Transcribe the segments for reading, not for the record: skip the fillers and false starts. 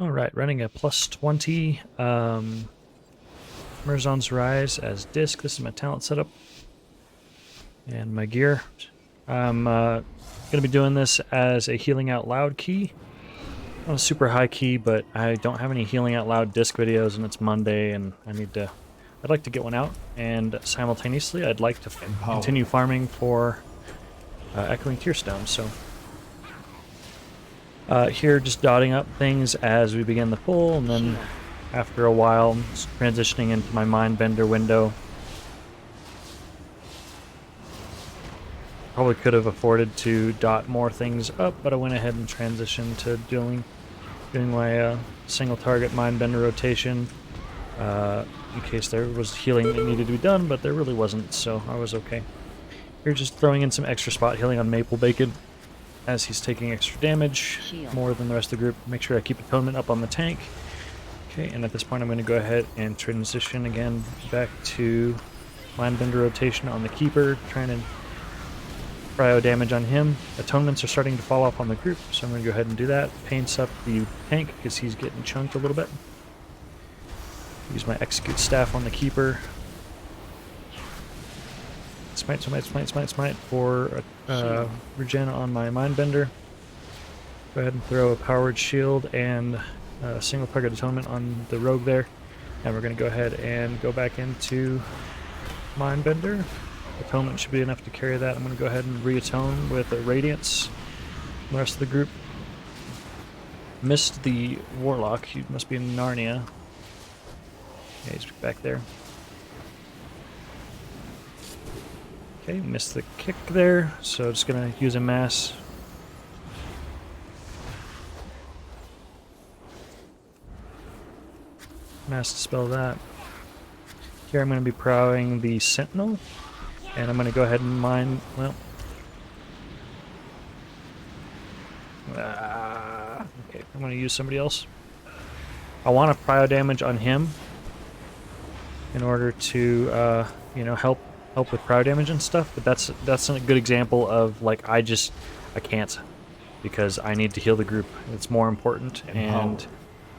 Alright, running a +20 Murozond's Rise as disc. This is my talent setup and my gear. I'm going to be doing this as a Healing Out Loud key. Not a super high key, but I don't have any Healing Out Loud disc videos and it's Monday and I'd like to get one out, and simultaneously I'd like to continue farming for Echoing Tearstone. So here just dotting up things as we begin the pull, and then after a while transitioning into my Mindbender window. Probably could have afforded to dot more things up, but I went ahead and transitioned to doing my single target Mindbender rotation in case there was healing that needed to be done, but there really wasn't, so I was okay. Here just throwing in some extra spot healing on Maple Bacon as he's taking extra damage, more than the rest of the group. Make sure I keep Atonement up on the tank. Okay, and at this point I'm going to go ahead and transition again back to Mindbender rotation on the Keeper, trying to cryo damage on him. Atonements are starting to fall off on the group, so I'm going to go ahead and do that. Paints up the tank because he's getting chunked a little bit. Use my Execute Staff on the Keeper. Smite for regen on my Mindbender. Go ahead and throw a Powered Shield and a single target Atonement on the Rogue there. And we're going to go ahead and go back into Mindbender. Atonement should be enough to carry that. I'm going to go ahead and re-atone with a Radiance. The rest of the group missed the Warlock. He must be in Narnia. Yeah, he's back there. Okay, missed the kick there, so just gonna use a mass. Mass dispel that. Here I'm gonna be prowling the Sentinel, and I'm gonna go ahead and mine. Well, okay, I'm gonna use somebody else. I want to prio damage on him in order to, you know, help with prio damage and stuff, but that's a good example of, like, I can't, because I need to heal the group. It's more important, and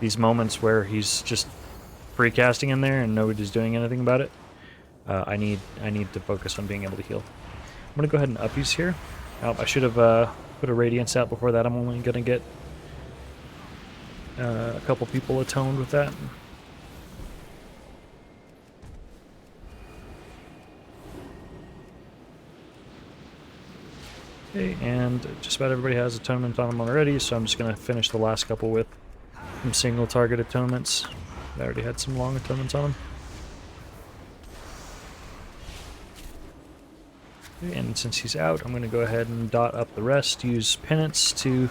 these moments where he's just free casting in there and nobody's doing anything about it, I need to focus on being able to heal. I'm gonna go ahead and uppies here. Oh, I should have put a Radiance out before that. I'm only gonna get a couple people atoned with that. Okay, and just about everybody has Atonement on them already, so I'm just going to finish the last couple with some single target Atonements. I already had some long Atonements on them. Okay, and since he's out, I'm going to go ahead and dot up the rest, use Penance to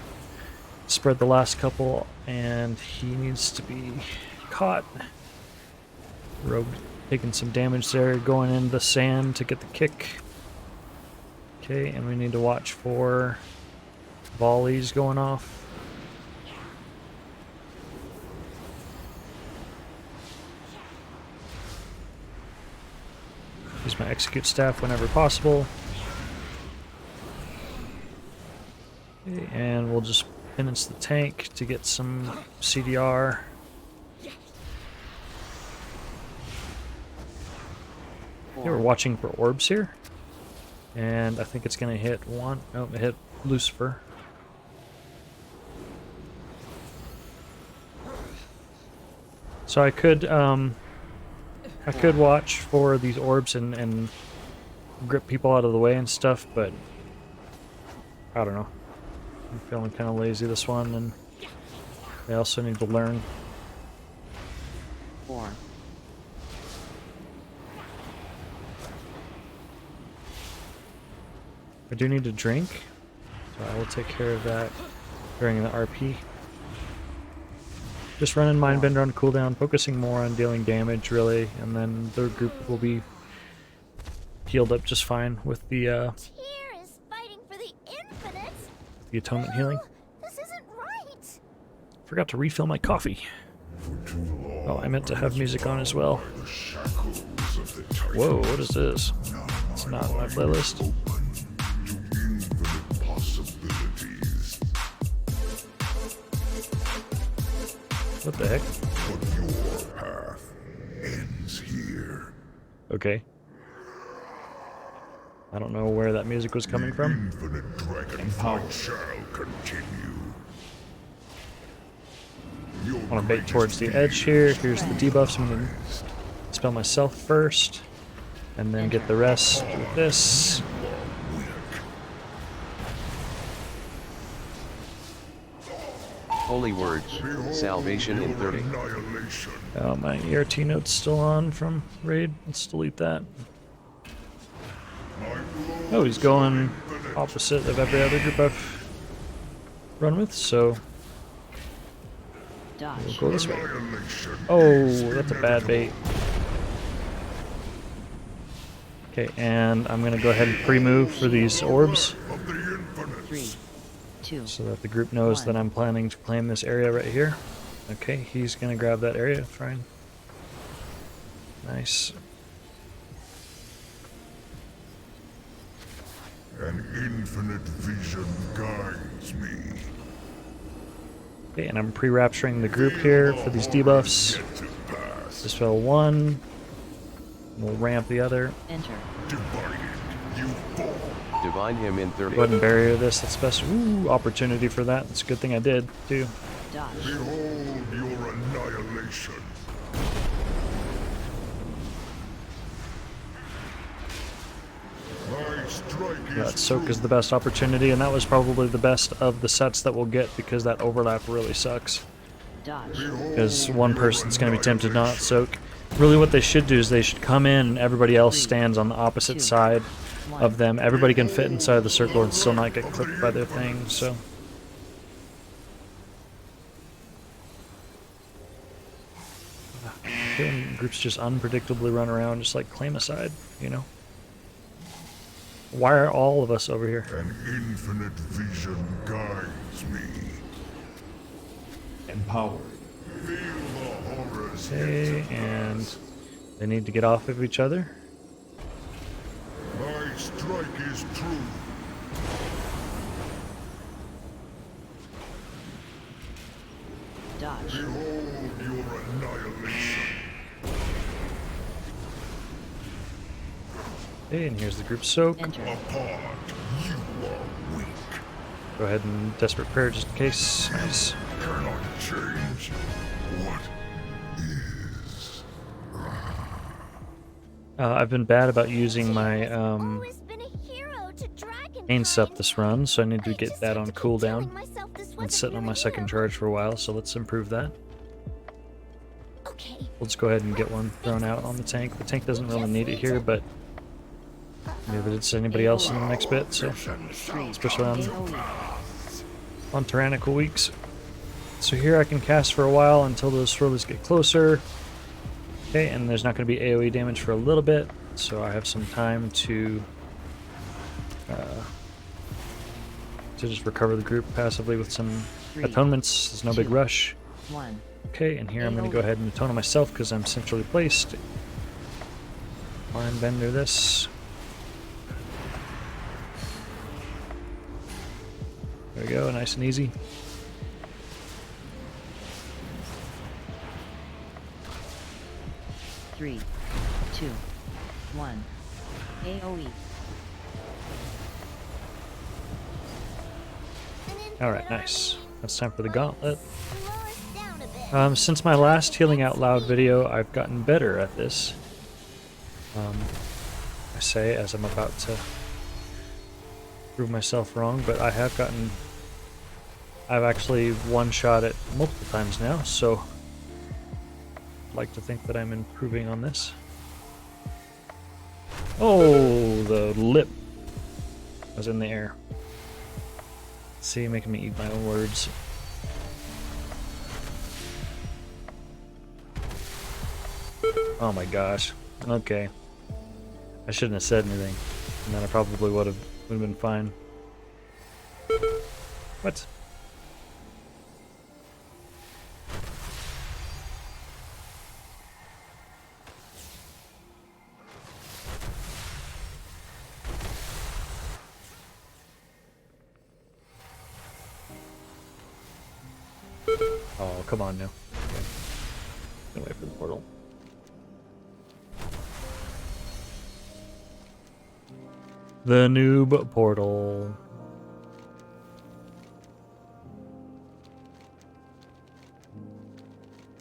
spread the last couple, and he needs to be caught. Rogue taking some damage there, going in the sand to get the kick. Okay, and we need to watch for volleys going off. Use my Execute Staff whenever possible. Okay, and we'll just Penance the tank to get some CDR. Okay, we're watching for orbs here. And I think it's going to hit one. Oh, it hit Lucifer. So I could watch for these orbs and grip people out of the way and stuff, but I don't know. I'm feeling kind of lazy this one, and I also need to learn. 4. I do need to drink, so I will take care of that during the RP. Just running Mindbender on cooldown, focusing more on dealing damage, really, and then the group will be healed up just fine with the Tyr is fighting for the infinite. the Atonement healing. This isn't right. Forgot to refill my coffee. Oh, I meant to have music on as well. Whoa, what is this? It's not on my playlist. What the heck? But your path ends here. Okay. I don't know where that music was coming from. Infinite dragon fight shall continue. I want to bait towards the edge here. Here's the debuffs. I'm going to spell myself first, and then get the rest with this. Holy words. Salvation in 30. My ERT note's still on from raid. Let's delete that. Oh, he's going opposite of every other group I've run with, so we'll go this way. Oh, that's a bad bait. Okay, and I'm gonna go ahead and pre-move for these orbs, 3, 2, so that the group knows that I'm planning to claim this area right here. Okay, he's gonna grab that area. Fine. Nice. An infinite vision guides me. Okay, and I'm pre-rapturing the group here for these debuffs. Dispel one. We'll ramp the other. enter. Divided, you fall. Divine him in 30. Go ahead and barrier this. That's best. Ooh, opportunity for that. It's a good thing I did, too. Dodge. Behold your annihilation. My strike Yeah, is Soak is the best opportunity, and that was probably the best of the sets that we'll get because that overlap really sucks. Dodge. Because one person's going to be tempted not Soak. Really what they should do is they should come in and everybody else stands on the opposite side of them. Everybody can fit inside the circle and still not get clipped by their thing, so... Feeling groups just unpredictably run around, just like claim a side, you know? Why are all of us over here? An infinite vision guides me. Empowered. Feel the horrors Okay, yet to and pass. they need to get off of each other. My strike is true. Dodge. Behold your annihilation. Okay, and here's the group Soak. Enter. Apart, you are weak. Go ahead and Desperate Prayer just in case. Nice. Cannot change what is. I've been bad about using my Always been a hero to dragon main sup kind. this run, so I need to I get just that have on to keep cooldown. telling myself this Been wasn't sitting on my really second him. charge for a while, so let's improve that. Okay. We'll just go ahead and get one thrown out on the tank. The tank doesn't really need it here, but maybe it's anybody else in the next bit, so especially on tyrannical weeks. So here I can cast for a while until those swirlies get closer. Okay, and there's not going to be AoE damage for a little bit, so I have some time to just recover the group passively with some atonements. There's no big rush. 1. Okay, and here I'm going to go ahead and atone on myself because I'm centrally placed. Mind bender this. There we go, nice and easy. Three, 2, 1. AoE. Alright, nice. That's time for the gauntlet. Slow us down a bit. Since my last Healing Out Loud video, I've gotten better at this. I say as I'm about to prove myself wrong, but I've actually one-shot it multiple times now, so I'd like to think that I'm improving on this. Oh, the lip was in the air. See, making me eat my own words. Oh my gosh. Okay. I shouldn't have said anything. And then I probably would have been fine. What? Oh, come on now. Okay. Gonna wait for the portal. The noob portal.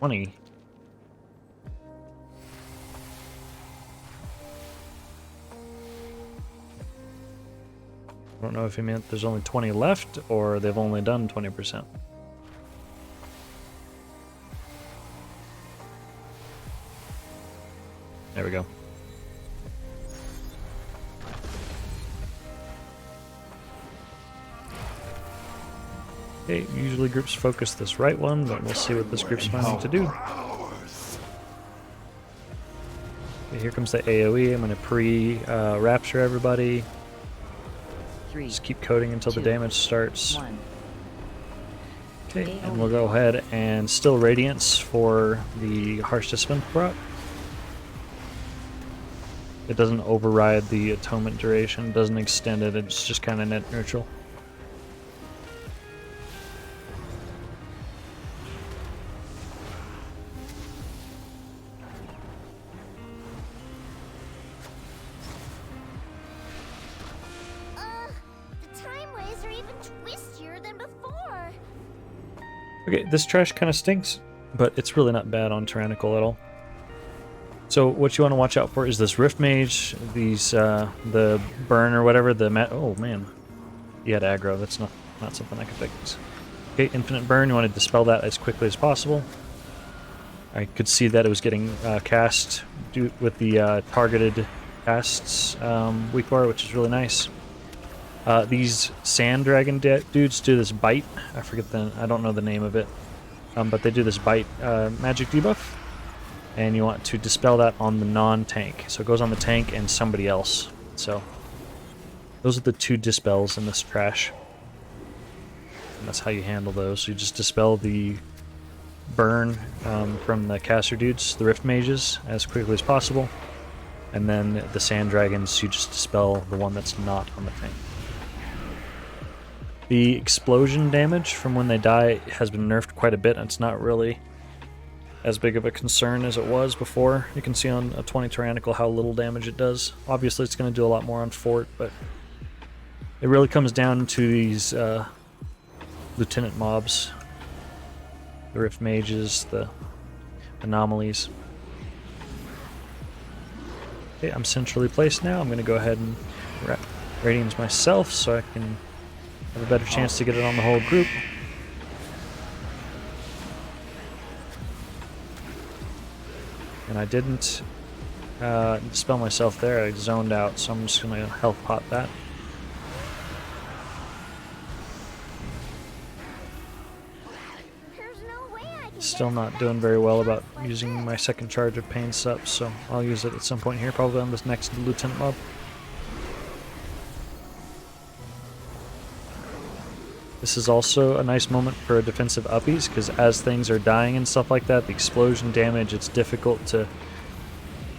$20. I don't know if he meant there's only 20 left or they've only done 20%. There we go. Okay, usually groups focus this right one, but we'll see what this group's planning to do. Okay, here comes the AoE. I'm going to pre-rapture everybody. 3, Just keep coding until the 2, damage starts. 1. Okay, and we'll go ahead and still Radiance for the Harsh Discipline prop. It doesn't override the atonement duration, doesn't extend it, it's just kind of net neutral. The time waves are even twistier than before. Okay, this trash kind of stinks, but it's really not bad on Tyrannical at all. So what you want to watch out for is this Rift Mage, these, the burn or whatever, oh man, he had aggro, that's not something I can fix. Okay, Infinite Burn, you want to dispel that as quickly as possible. I could see that it was getting cast with the targeted casts weak bar, which is really nice. These Sand Dragon dudes do this bite, I don't know the name of it, but they do this bite magic debuff. And you want to dispel that on the non-tank. So it goes on the tank and somebody else. So those are the two dispels in this trash. And that's how you handle those. So you just dispel the burn from the caster dudes, the Rift Mages, as quickly as possible. And then the Sand Dragons, you just dispel the one that's not on the tank. The explosion damage from when they die has been nerfed quite a bit. It's not really as big of a concern as it was before. You can see on a 20 Tyrannical how little damage it does. Obviously it's going to do a lot more on Fort, but it really comes down to these lieutenant mobs. The Rift Mages, the anomalies. Okay, I'm centrally placed now. I'm going to go ahead and Radiance myself so I can have a better chance to get it on the whole group. And I didn't dispel myself there, I zoned out, so I'm just going to health pot that. There's no way I can Still not doing very well about using my second charge of Pain Sup, so I'll use it at some point here, probably on this next Lieutenant mob. This is also a nice moment for a defensive uppies, because as things are dying and stuff like that, the explosion damage, it's difficult to,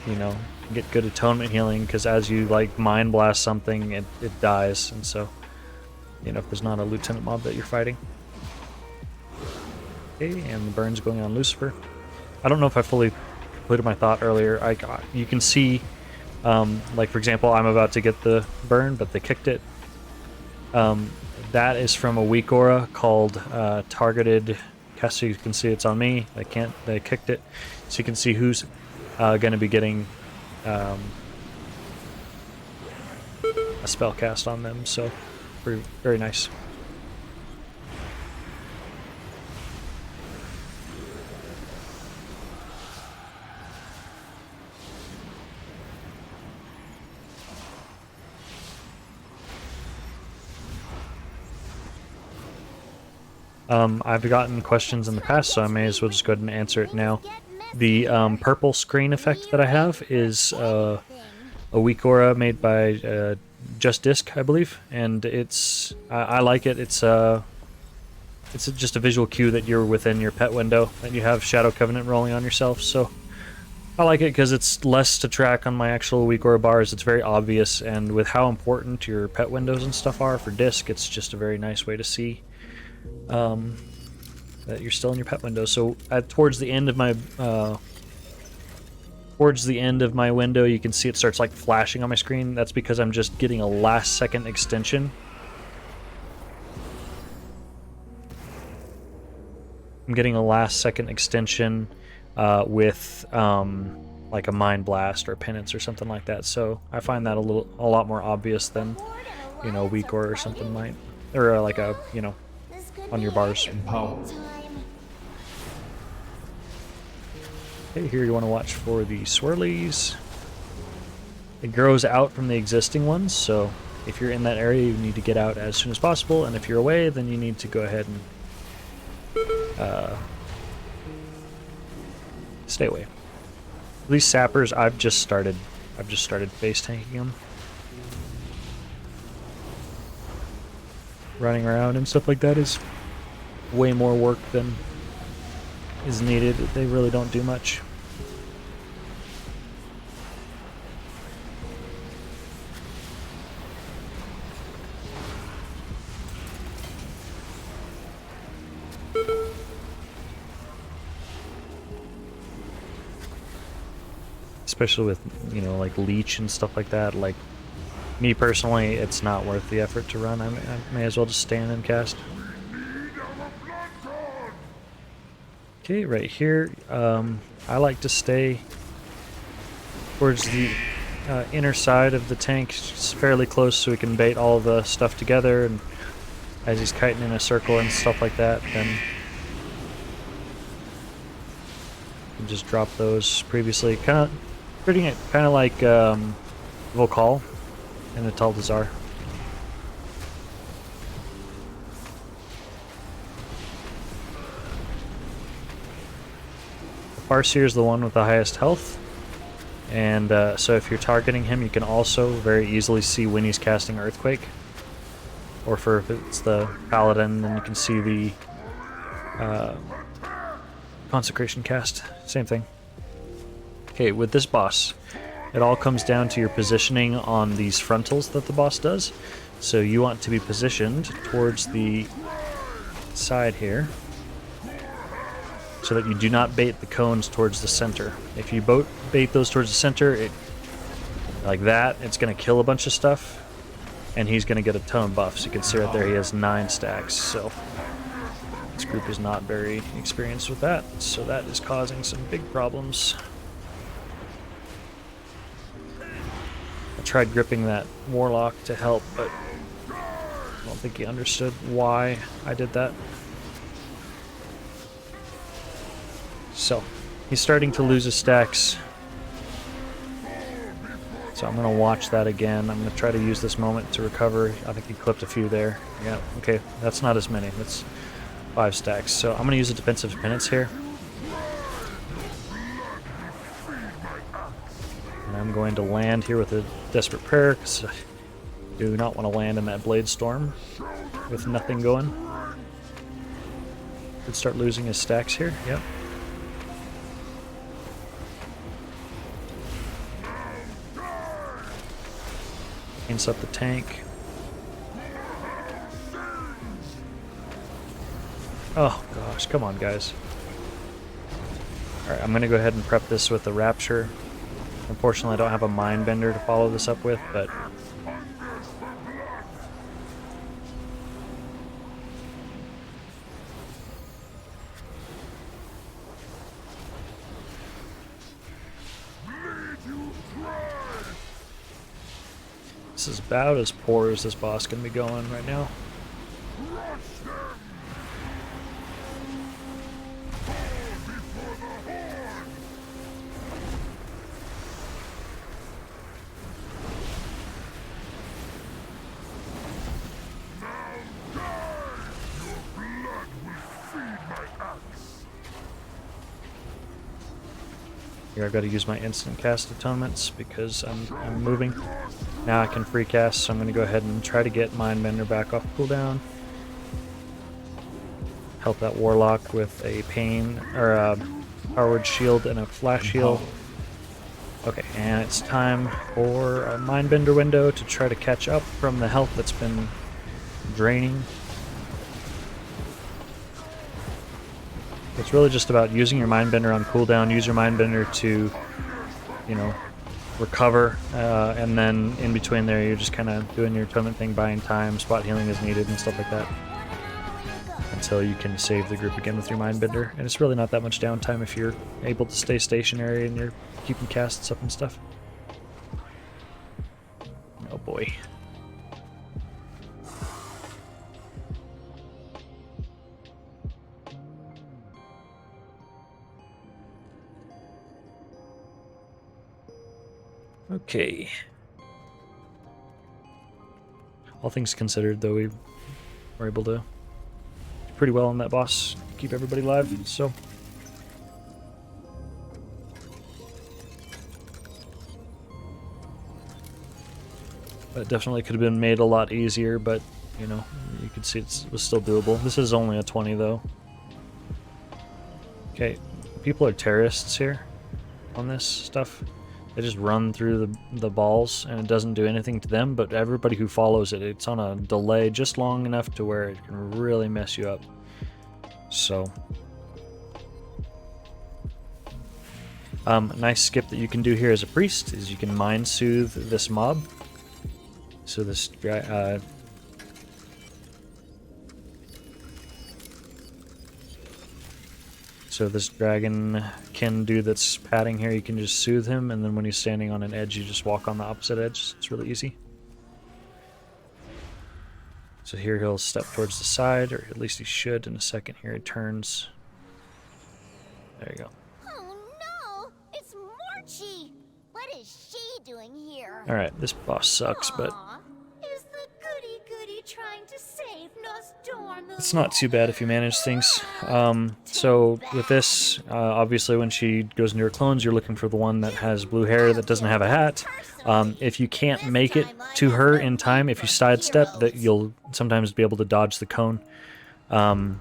you know, get good atonement healing, because as you, like, Mind Blast something, it dies, and so, you know, if there's not a Lieutenant mob that you're fighting. Okay, and the burn's going on Lucifer. I don't know if I fully completed my thought earlier. You can see, like, for example, I'm about to get the burn, but they kicked it. That is from a weak aura called Targeted Cast. So you can see it's on me. They kicked it. So you can see who's going to be getting a spell cast on them. So very, very nice. I've gotten questions in the past, so I may as well just go ahead and answer it now. The purple screen effect that I have is a weak aura made by Just Disc, I believe, and I like it. It's just a visual cue that you're within your pet window, and you have Shadow Covenant rolling on yourself, so I like it because it's less to track on my actual weak aura bars. It's very obvious, and with how important your pet windows and stuff are for Disc, it's just a very nice way to see that you're still in your pet window. So towards the end of my window, you can see it starts like flashing on my screen. That's because I'm just getting a last second extension. I'm getting a last second extension with like a Mind Blast or Penance or something like that. So I find that a lot more obvious than, you know, Weak or something might, or like a, you know, on your bars. Okay, here you want to watch for the swirlies. It grows out from the existing ones, so if you're in that area, you need to get out as soon as possible, and if you're away, then you need to go ahead and stay away. These sappers, I've just started base tanking them, running around and stuff like that is way more work than is needed. They really don't do much. Especially with, you know, like leech and stuff like that. Like, me personally, it's not worth the effort to run. I may as well just stand and cast. Okay, right here, I like to stay towards the inner side of the tank, just fairly close, so we can bait all the stuff together, and as he's kiting in a circle and stuff like that, then you can just drop those previously. Treating it kind of like Volcall and the Taldazar. Farseer is the one with the highest health, and so if you're targeting him, you can also very easily see when he's casting Earthquake, or if it's the Paladin, then you can see the Consecration cast. Same thing. Okay, with this boss, it all comes down to your positioning on these frontals that the boss does. So you want to be positioned towards the side here, so that you do not bait the cones towards the center. If you bait those towards the center, like that, it's going to kill a bunch of stuff, and he's going to get a ton of buffs. You can see right there he has 9 stacks, so this group is not very experienced with that, so that is causing some big problems. I tried gripping that Warlock to help, but I don't think he understood why I did that. So, he's starting to lose his stacks. So I'm going to watch that again. I'm going to try to use this moment to recover. I think he clipped a few there. Yeah, okay, that's not as many. That's 5 stacks. So I'm going to use a defensive penance here. And I'm going to land here with a Desperate Prayer, because I do not want to land in that Blade Storm with nothing going. Could start losing his stacks here. Yep. Cleans up the tank. Oh gosh, come on guys. Alright, I'm gonna go ahead and prep this with the Rapture. Unfortunately I don't have a Mindbender to follow this up with, but this is about as poor as this boss can be going right now. Here I've got to use my instant cast atonements because I'm moving. Now I can free cast, so I'm going to go ahead and try to get Mindbender back off cooldown. Help that Warlock with a Pain, or a Powered Shield and a Flash Heal. Okay, and it's time for a Mindbender window to try to catch up from the health that's been draining. It's really just about using your Mindbender on cooldown, use your Mindbender to, you know, recover, and then in between there you're just kind of doing your atonement thing, buying time, spot healing as needed and stuff like that, until you can save the group again with your Mindbender. And it's really not that much downtime if you're able to stay stationary and you're keeping casts up and stuff. Oh boy. Okay. All things considered, though, we were able to do pretty well on that boss, keep everybody alive, so. That definitely could have been made a lot easier, but, you know, you could see it was still doable. This is only a 20, though. Okay, people are terrorists here on this stuff. They just run through the balls, and it doesn't do anything to them, but everybody who follows it, it's on a delay just long enough to where it can really mess you up. So, nice skip that you can do here as a priest is you can mind soothe this mob. So this guy, so this dragonkin dude that's padding here, you can just soothe him, and then when he's standing on an edge, you just walk on the opposite edge. It's really easy. So here he'll step towards the side, or at least he should in a second. Here he turns. There you go. Oh no! It's Morchi! What is she doing here? Alright, this boss sucks, but Aw, is the goody-goody trying to save Nostormu? it's not too bad if you manage things. So with this, obviously when she goes into her clones, you're looking for the one that has blue hair that doesn't have a hat. If you can't make it to her in time, if you sidestep, that you'll sometimes be able to dodge the cone. And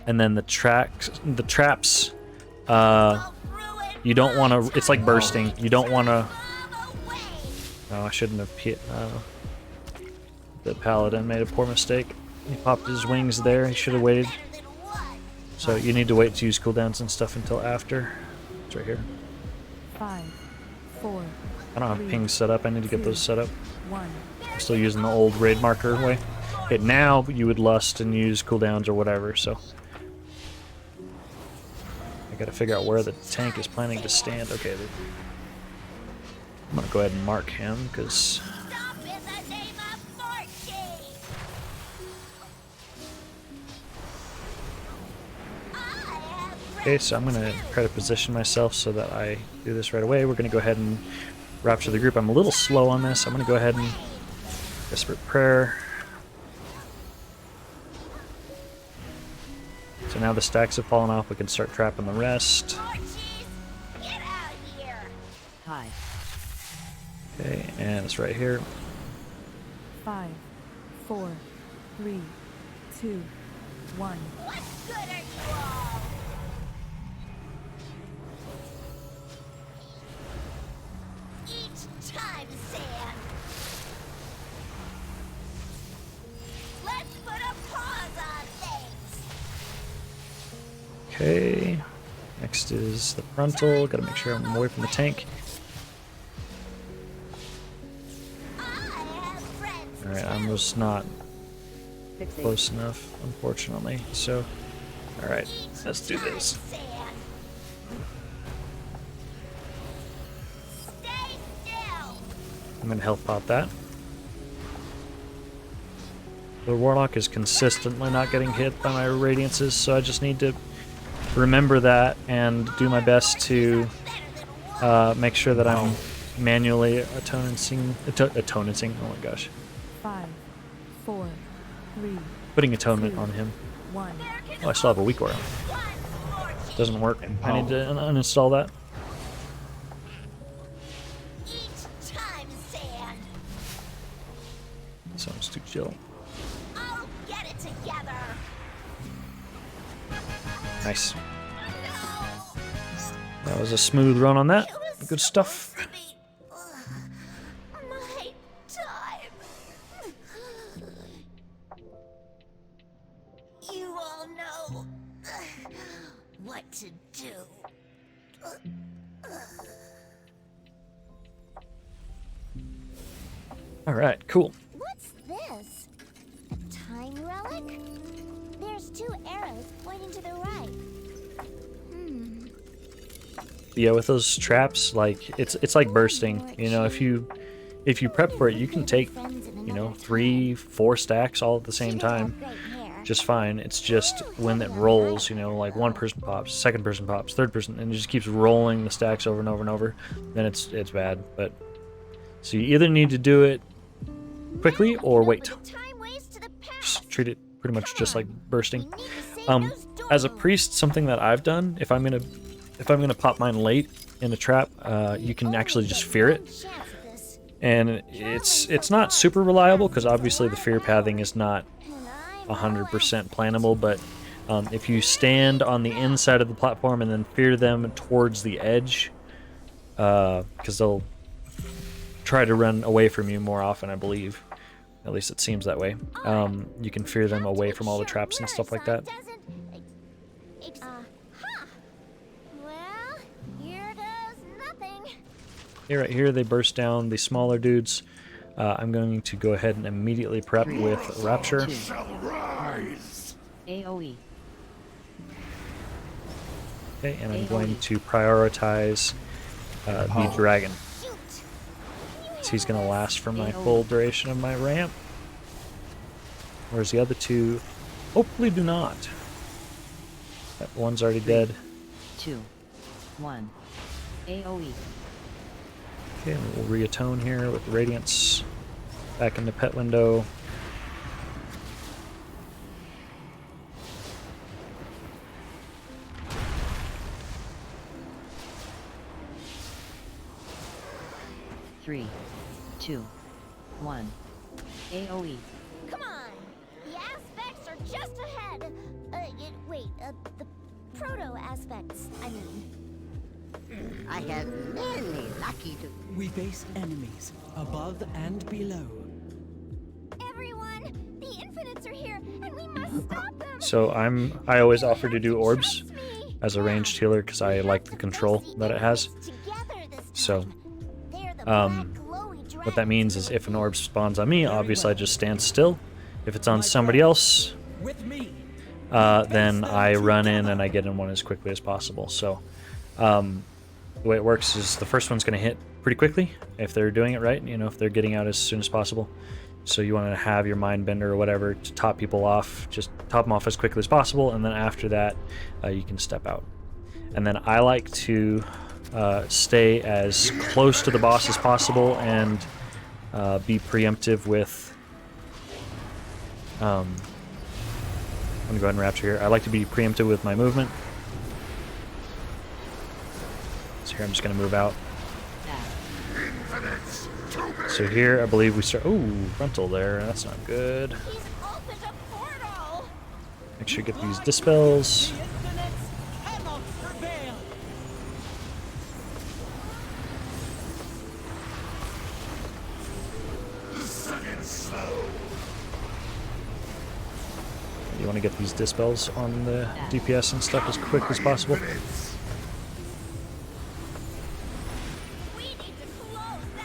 then the traps, you don't want to, it's like bursting. You don't want to, oh, I shouldn't have, the paladin made a poor mistake. He popped his wings there, he should have waited. So you need to wait to use cooldowns and stuff until after. It's right here. 5, 4. I don't have pings set up, I need to get those set up. 1. I'm still using the old raid marker way. Okay, now you would lust and use cooldowns or whatever, so. I gotta figure out where the tank is planning to stand. Okay, I'm gonna go ahead and mark him, because Stop in the name of Morchi! okay, so I'm gonna try to position myself so that I do this right away. We're gonna go ahead and rapture the group. I'm a little slow on this. I'm gonna go ahead and desperate prayer. So now the stacks have fallen off. We can start trapping the rest. Morchis, get out here! High. Okay, and it's right here. 5, 4, 3, 2, 1. What good are you all? Each time, Sand. Let's put a pause on things. Okay. Next is the frontal. Gotta make sure I'm away from the tank. I have friends. Alright, I'm just not Fixate. close enough, unfortunately. So, alright, let's do this. Sand. Stay still. I'm gonna health pot that. The Warlock is consistently not getting hit by my radiances, so I just need to remember that and do my best to make sure that I'm manually atoning, oh my gosh, 5, 4, 3, putting atonement on him. 1. Oh, I still have a weak aura. Doesn't work. I need to uninstall that. Each time, Sand. Sounds too chill. I'll get it together. Nice. No. That was a smooth run on that. It was Good stuff. supposed to be, my time. You all know what to do. Alright, cool. What's this? A time relic? There's 2 arrows pointing to the right. Yeah, with those traps, like it's like bursting. You know, if you prep for it, you can take, you know, 3, 4 stacks all at the same time, just fine. It's just when it rolls, you know, like one person pops, second person pops, third person, and it just keeps rolling the stacks over and over and over. Then it's bad. But so you either need to do it quickly or wait. Just treat it pretty much just like bursting. As a priest, something that I've done, if I'm gonna pop mine late in a trap, you can actually just fear it, and it's not super reliable because obviously the fear pathing is not 100% plannable. But if you stand on the inside of the platform and then fear them towards the edge, because they'll try to run away from you more often, I believe. At least it seems that way. You can fear them away from all the traps and stuff like that. Well, here goes nothing. Here, right here, they burst down the smaller dudes. I'm going to go ahead and immediately prep with Rapture. AoE. Okay, and I'm going to prioritize the dragon. So he's going to last for my full duration of my ramp. Whereas the other 2 hopefully do not. That one's already dead. 2, 1. AoE. Okay, and we'll reatone here with Radiance. Back into pet window. Three, 2, 1. AoE. Come on! The aspects are just ahead. The proto-aspects, I mean. I have many lucky to... We face enemies above and below. Everyone! The Infinites are here, and we must stop them! So I always offer to do orbs as a ranged healer because I like the control that it has. So what that means is if an orb spawns on me, obviously I just stand still. If it's on somebody else, then I run in and I get in one as quickly as possible. So the way it works is the first one's going to hit pretty quickly if they're doing it right, you know, if they're getting out as soon as possible. So you want to have your mind bender or whatever to top people off, just top them off as quickly as possible, and then after that you can step out. And then I like to stay as close to the boss as possible and be preemptive with I'm gonna go ahead and Rapture here. I like to be preemptive with my movement. So here I'm just gonna move out. So here I believe we start. Oh, frontal there. That's not good. Make sure you get these dispels. You want to get these dispels on the DPS and stuff as quick as possible.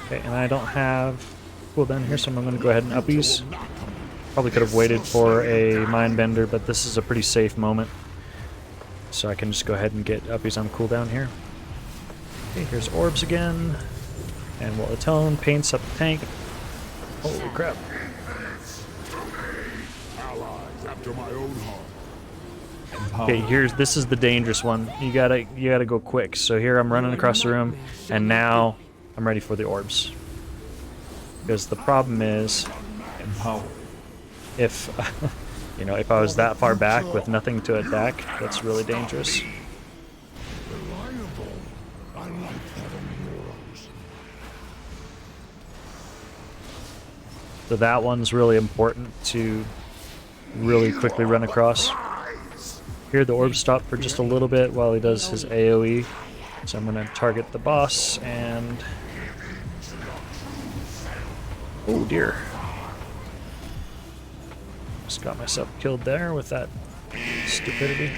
Okay, and I don't have cooldown here, so I'm going to go ahead and uppies. Probably could have waited for a mind bender, but this is a pretty safe moment. So I can just go ahead and get uppies on cooldown here. Okay, here's orbs again. And we'll atone, paints up the tank. Holy crap. Okay, this is the dangerous one. You gotta go quick. So here I'm running across the room, and now I'm ready for the orbs. Because the problem is, if you know, if I was that far back with nothing to attack, that's really dangerous. So that one's really important to really quickly run across. Here the orbs stop for just a little bit while he does his AoE. So I'm going to target the boss and... oh dear. Just got myself killed there with that stupidity.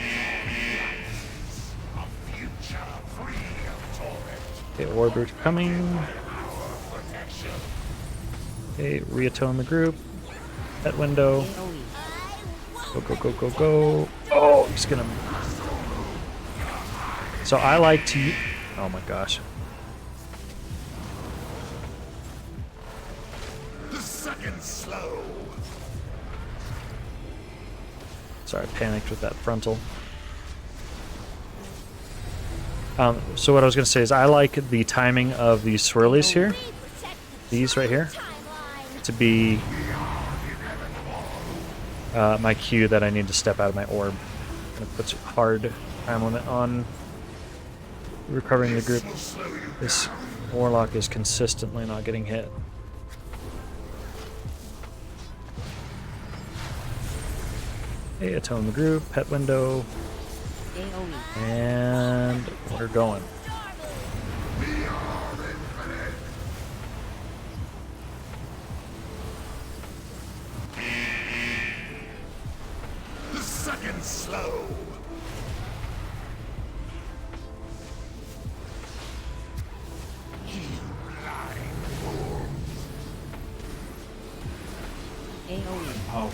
Okay, Warbird coming. Okay, reatone the group. Pet window. AoE. Go, go, go, go, go. Oh, he's gonna... So I like to... Oh my gosh. The second slow. Sorry, I panicked with that frontal. So what I was going to say is I like the timing of these swirlies here, these right here, to be my cue that I need to step out of my orb. And it puts a hard time limit on recovering the group. This Warlock is consistently not getting hit. Okay, atone the group, pet window, AoE. and we're going. The second slow. AoE.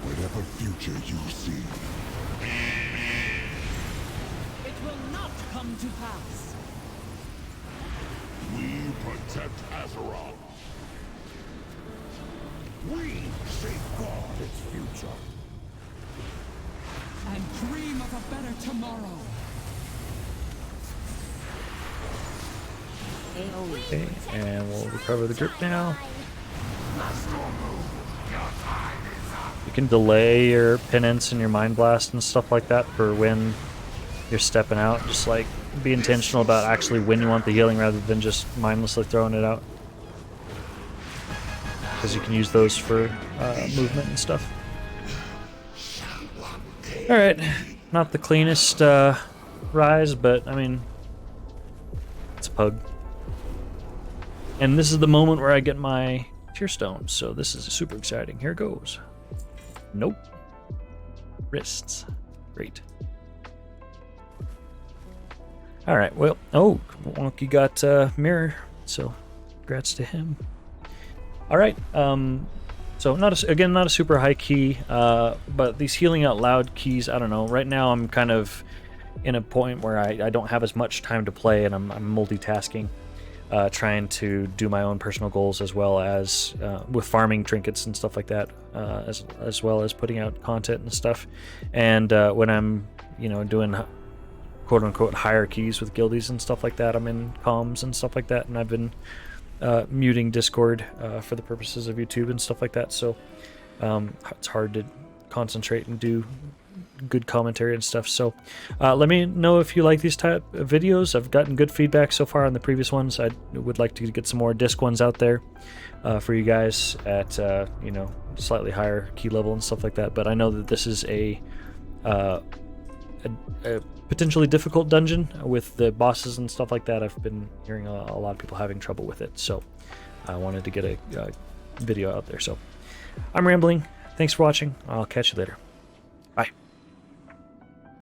Whatever future you see. It will not come to pass. We protect Azeroth. We safeguard its future. And dream of a better tomorrow. AoE. Okay, and we'll recover the group now. You can delay your penance and your mind blast and stuff like that for when you're stepping out. Just like be intentional about actually when you want the healing rather than just mindlessly throwing it out. Because you can use those for movement and stuff. Alright, not the cleanest rise, but I mean, it's a pug. And this is the moment where I get my tear stones, so this is super exciting. Here it goes. Nope. Wrists. Great. Alright, well, oh, Wonky got mirror, so congrats to him. Alright, so not a super high key, but these healing out loud keys, I don't know. Right now I'm kind of in a point where I don't have as much time to play, and I'm multitasking. Trying to do my own personal goals as well as with farming trinkets and stuff like that, as well as putting out content and stuff. And when I'm, doing quote-unquote higher keys with guildies and stuff like that, I'm in comms and stuff like that, and I've been muting Discord for the purposes of YouTube and stuff like that. So it's hard to concentrate and do good commentary and stuff. So let me know if you like these type of videos. I've gotten good feedback so far on the previous ones. I would like to get some more disc ones out there for you guys at slightly higher key level and stuff like that. But I know that this is a potentially difficult dungeon with the bosses and stuff like that. I've been hearing a lot of people having trouble with it, so I wanted to get a video out there. So I'm rambling. Thanks for watching. I'll catch you later.